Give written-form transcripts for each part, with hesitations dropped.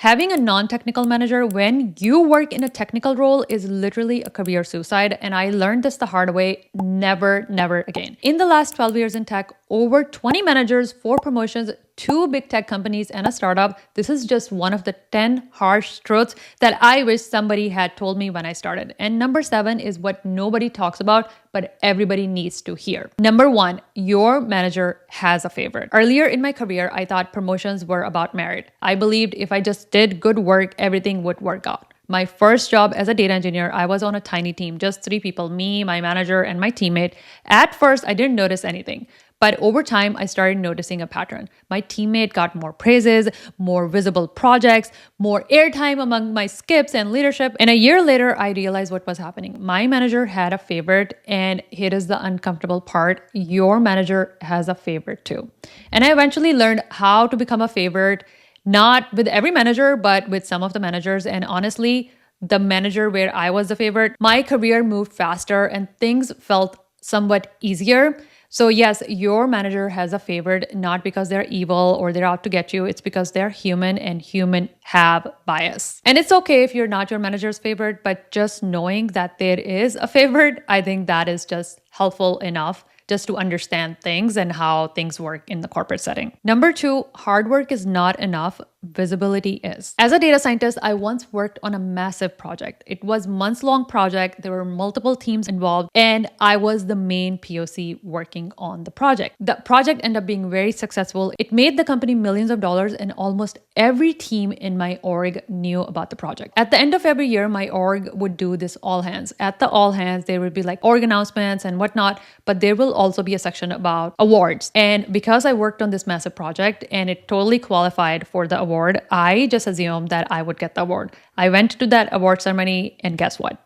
Having a non-technical manager when you work in a technical role is literally a career suicide, and I learned this the hard way. Never, never again. In the last 12 years in tech, over 20 managers, 4 promotions, 2 big tech companies, and a startup. This is just one of the 10 harsh truths that I wish somebody had told me when I started. And number 7 is what nobody talks about, but everybody needs to hear. Number 1, your manager has a favorite. Earlier in my career, I thought promotions were about merit. I believed if I just did good work, everything would work out. My first job as a data engineer, I was on a tiny team, just 3 people, me, my manager, and my teammate. At first, I didn't notice anything. But over time, I started noticing a pattern. My teammate got more praises, more visible projects, more airtime among my skips and leadership. And a year later, I realized what was happening. My manager had a favorite, and here is the uncomfortable part. Your manager has a favorite too. And I eventually learned how to become a favorite, not with every manager, but with some of the managers. And honestly, the manager where I was the favorite, my career moved faster and things felt somewhat easier. So yes, your manager has a favorite, not because they're evil or they're out to get you. It's because they're human, and human have bias. And it's okay if you're not your manager's favorite, but just knowing that there is a favorite, I think that is just helpful enough just to understand things and how things work in the corporate setting. Number 2, hard work is not enough. Visibility is. As a data scientist, I once worked on a massive project. It was months-long project. There were multiple teams involved, and I was the main POC working on the project. The project ended up being very successful. It made the company millions of dollars, and almost every team in my org knew about the project. At the end of every year, my org would do this all hands. At the all hands, there would be like org announcements and whatnot, but there will also be a section about awards. And because I worked on this massive project and it totally qualified for the award, I just assumed that I would get the award. I went to that award ceremony, and guess what?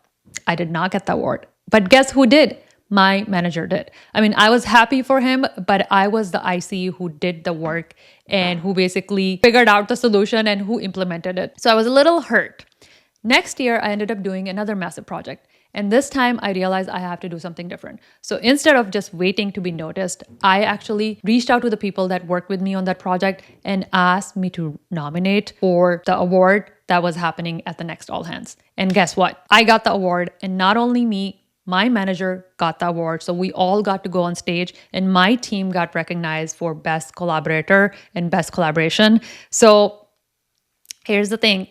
I did not get the award. But guess who did? My manager did. I mean, I was happy for him, but I was the IC who did the work and who basically figured out the solution and who implemented it. So I was a little hurt. Next year, I ended up doing another massive project. And this time I realized I have to do something different. So instead of just waiting to be noticed, I actually reached out to the people that worked with me on that project and asked me to nominate for the award that was happening at the next All Hands. And guess what? I got the award, and not only me, my manager got the award. So we all got to go on stage, and my team got recognized for best collaborator and best collaboration. So here's the thing.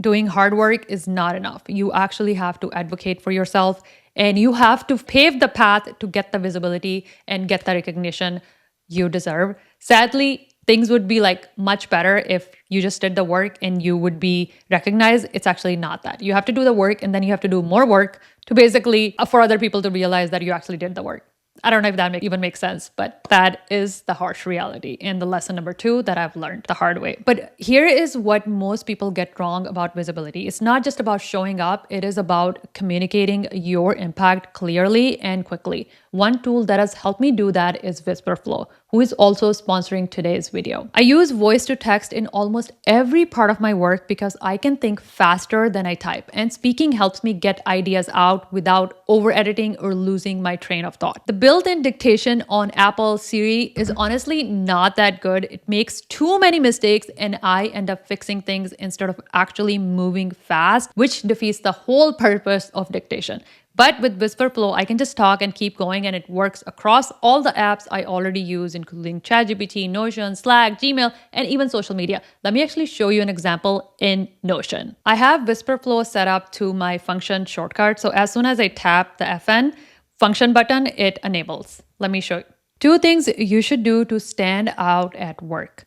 Doing hard work is not enough. You actually have to advocate for yourself, and you have to pave the path to get the visibility and get the recognition you deserve. Sadly, things would be like much better if you just did the work and you would be recognized. It's actually not that. You have to do the work, and then you have to do more work to basically for other people to realize that you actually did the work. I don't know if that even makes sense, but that is the harsh reality and the lesson number 2 that I've learned the hard way. But here is what most people get wrong about visibility. It's not just about showing up. It is about communicating your impact clearly and quickly. One tool that has helped me do that is Wispr Flow, who is also sponsoring today's video. I use voice to text in almost every part of my work because I can think faster than I type, and speaking helps me get ideas out without over editing or losing my train of thought. The built-in dictation on Apple Siri is honestly not that good. It makes too many mistakes, and I end up fixing things instead of actually moving fast, which defeats the whole purpose of dictation. But with Wispr Flow, I can just talk and keep going, and it works across all the apps I already use, including ChatGPT, Notion, Slack, Gmail, and even social media. Let me actually show you an example in Notion. I have Wispr Flow set up to my function shortcut. So as soon as I tap the FN function button, it enables. Let me show you. 2 things you should do to stand out at work.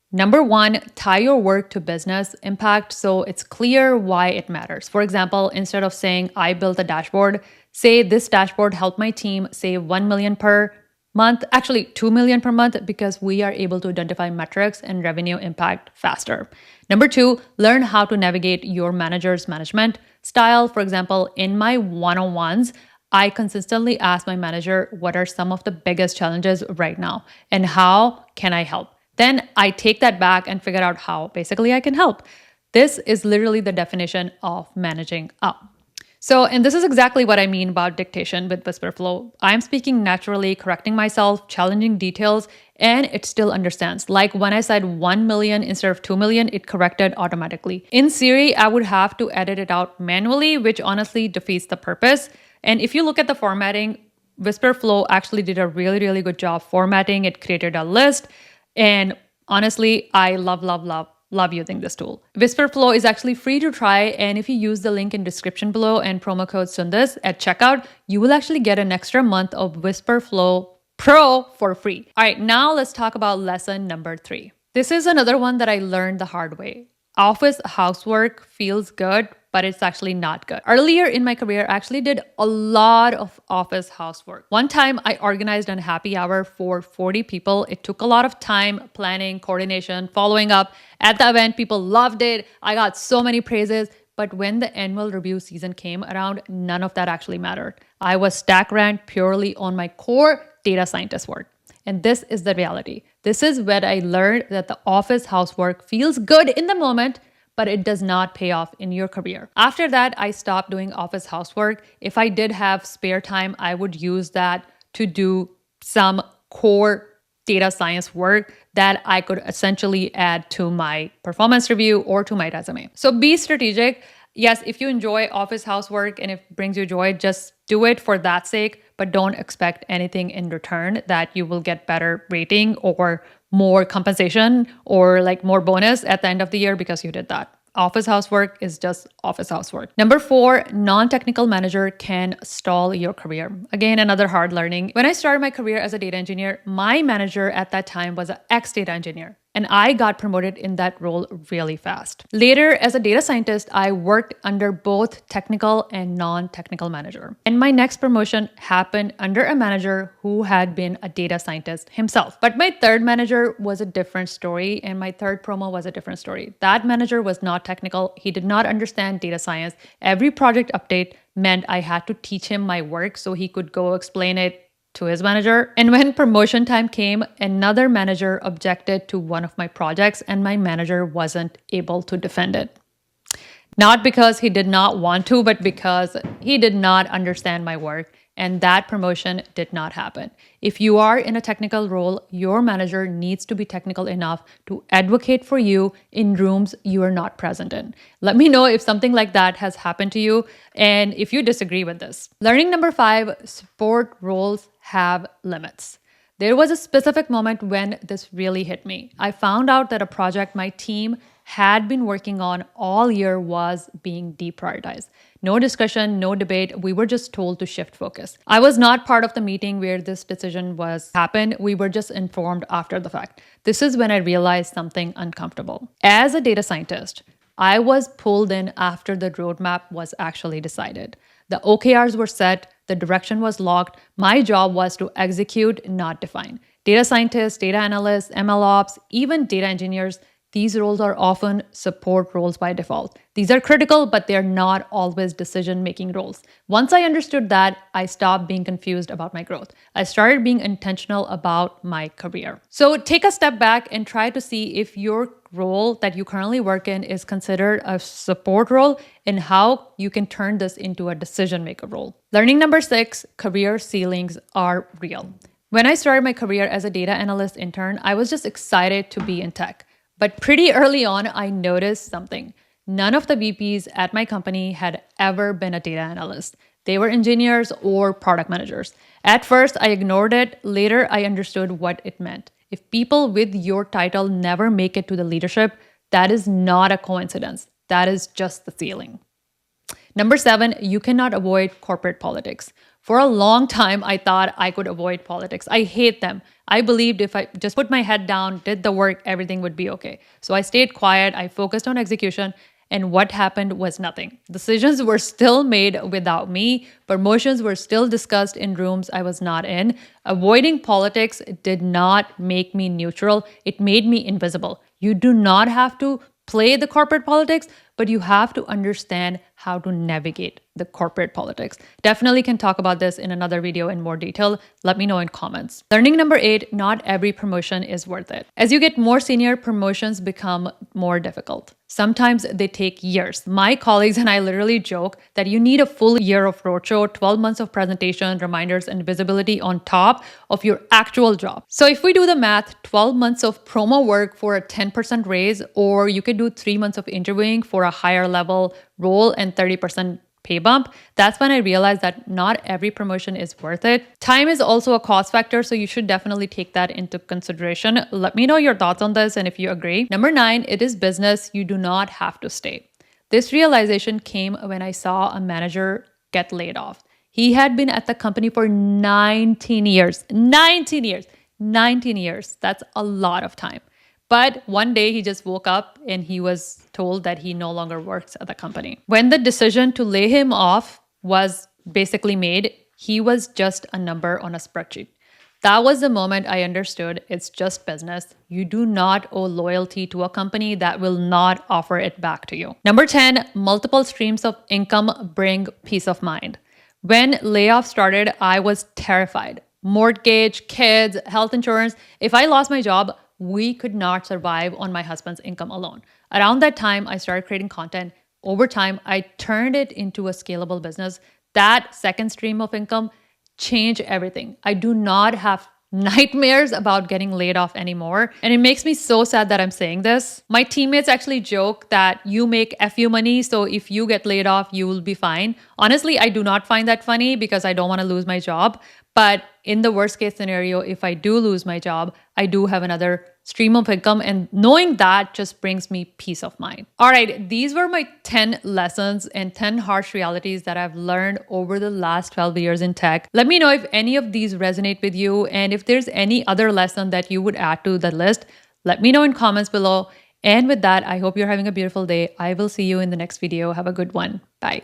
Number 1, tie your work to business impact so it's clear why it matters. For example, instead of saying, I built a dashboard, say this dashboard helped my team save 1 million per month, actually 2 million per month, because we are able to identify metrics and revenue impact faster. Number 2, learn how to navigate your manager's management style. For example, in my one-on-ones, I consistently ask my manager, what are some of the biggest challenges right now and how can I help? Then I take that back and figure out how basically I can help. This is literally the definition of managing up. So, and this is exactly what I mean about dictation with Wispr Flow. I'm speaking naturally, correcting myself, challenging details, and it still understands. Like when I said 1 million instead of 2 million, it corrected automatically. In Siri, I would have to edit it out manually, which honestly defeats the purpose. And if you look at the formatting, Wispr Flow actually did a really, really good job formatting. It created a list. And honestly, I love using this tool. Wispr Flow is actually free to try, and if you use the link in description below and promo code Sundas at checkout, you will actually get an extra month of Wispr Flow Pro for free. All right, now let's talk about lesson number 3. This is another one that I learned the hard way. Office housework feels good, but it's actually not good. Earlier in my career, I actually did a lot of office housework. One time I organized a happy hour for 40 people. It took a lot of time, planning, coordination, following up. At the event, people loved it. I got so many praises. But when the annual review season came around, none of that actually mattered. I was stack ranked purely on my core data scientist work. And this is the reality. This is where I learned that the office housework feels good in the moment, but it does not pay off in your career. After that, I stopped doing office housework. If I did have spare time, I would use that to do some core data science work that I could essentially add to my performance review or to my resume. So be strategic. Yes, if you enjoy office housework and if it brings you joy, just do it for that sake, but don't expect anything in return that you will get better rating or more compensation or like more bonus at the end of the year because you did that. Office housework is just office housework. Number 4, non-technical manager can stall your career. Again, another hard learning. When I started my career as a data engineer, my manager at that time was an ex-data engineer. And I got promoted in that role really fast. Later, as a data scientist, I worked under both technical and non-technical manager. And my next promotion happened under a manager who had been a data scientist himself. But my third manager was a different story, and my third promo was a different story. That manager was not technical. He did not understand data science. Every project update meant I had to teach him my work so he could go explain it to his manager. And when promotion time came, another manager objected to one of my projects and my manager wasn't able to defend it. Not because he did not want to, but because he did not understand my work, and that promotion did not happen. If you are in a technical role, your manager needs to be technical enough to advocate for you in rooms you are not present in. Let me know if something like that has happened to you and if you disagree with this. Learning number 5, support roles have limits. There was a specific moment when this really hit me. I found out that a project my team had been working on all year was being deprioritized. No discussion, no debate. We were just told to shift focus. I was not part of the meeting where this decision was happened. We were just informed after the fact. This is when I realized something uncomfortable. As a data scientist, I was pulled in after the roadmap was actually decided. The OKRs were set, the direction was locked. My job was to execute, not define. Data scientists, data analysts, ML ops, even data engineers, these roles are often support roles by default. These are critical, but they're not always decision-making roles. Once I understood that, I stopped being confused about my growth. I started being intentional about my career. So take a step back and try to see if your role that you currently work in is considered a support role and how you can turn this into a decision-maker role. Learning number 6, career ceilings are real. When I started my career as a data analyst intern, I was just excited to be in tech. But pretty early on, I noticed something. None of the VPs at my company had ever been a data analyst. They were engineers or product managers. At first, I ignored it. Later, I understood what it meant. If people with your title never make it to the leadership, that is not a coincidence. That is just the ceiling. Number 7, you cannot avoid corporate politics. For a long time, I thought I could avoid politics. I hate them. I believed if I just put my head down, did the work, everything would be okay. So I stayed quiet, I focused on execution, and what happened was nothing. Decisions were still made without me. Promotions were still discussed in rooms I was not in. Avoiding politics did not make me neutral. It made me invisible. You do not have to play the corporate politics, but you have to understand how to navigate the corporate politics. Definitely can talk about this in another video in more detail. Let me know in comments. Learning number 8, not every promotion is worth it. As you get more senior, promotions become more difficult. Sometimes they take years. My colleagues and I literally joke that you need a full year of roadshow, 12 months of presentation, reminders, and visibility on top of your actual job. So if we do the math, 12 months of promo work for a 10% raise, or you could do 3 months of interviewing for a higher level role and 30% pay bump, that's when I realized that not every promotion is worth it. Time is also a cost factor, so you should definitely take that into consideration. Let me know your thoughts on this and if you agree. Number 9, it is business. You do not have to stay. This realization came when I saw a manager get laid off. He had been at the company for 19 years. 19 years. 19 years. That's a lot of time. But one day he just woke up and he was told that he no longer works at the company. When the decision to lay him off was basically made, he was just a number on a spreadsheet. That was the moment I understood it's just business. You do not owe loyalty to a company that will not offer it back to you. Number 10, multiple streams of income bring peace of mind. When layoffs started, I was terrified. Mortgage, kids, health insurance. If I lost my job, we could not survive on my husband's income alone. Around that time, I started creating content. Over time, I turned it into a scalable business. That second stream of income changed everything. I do not have nightmares about getting laid off anymore. And it makes me so sad that I'm saying this. My teammates actually joke that you make FU money, so if you get laid off, you will be fine. Honestly, I do not find that funny because I don't want to lose my job. But in the worst case scenario, if I do lose my job, I do have another stream of income, and knowing that just brings me peace of mind. All right, these were my 10 lessons and 10 harsh realities that I've learned over the last 12 years in tech. Let me know if any of these resonate with you, and if there's any other lesson that you would add to the list, let me know in comments below. And with that, I hope you're having a beautiful day. I will see you in the next video. Have a good one. Bye.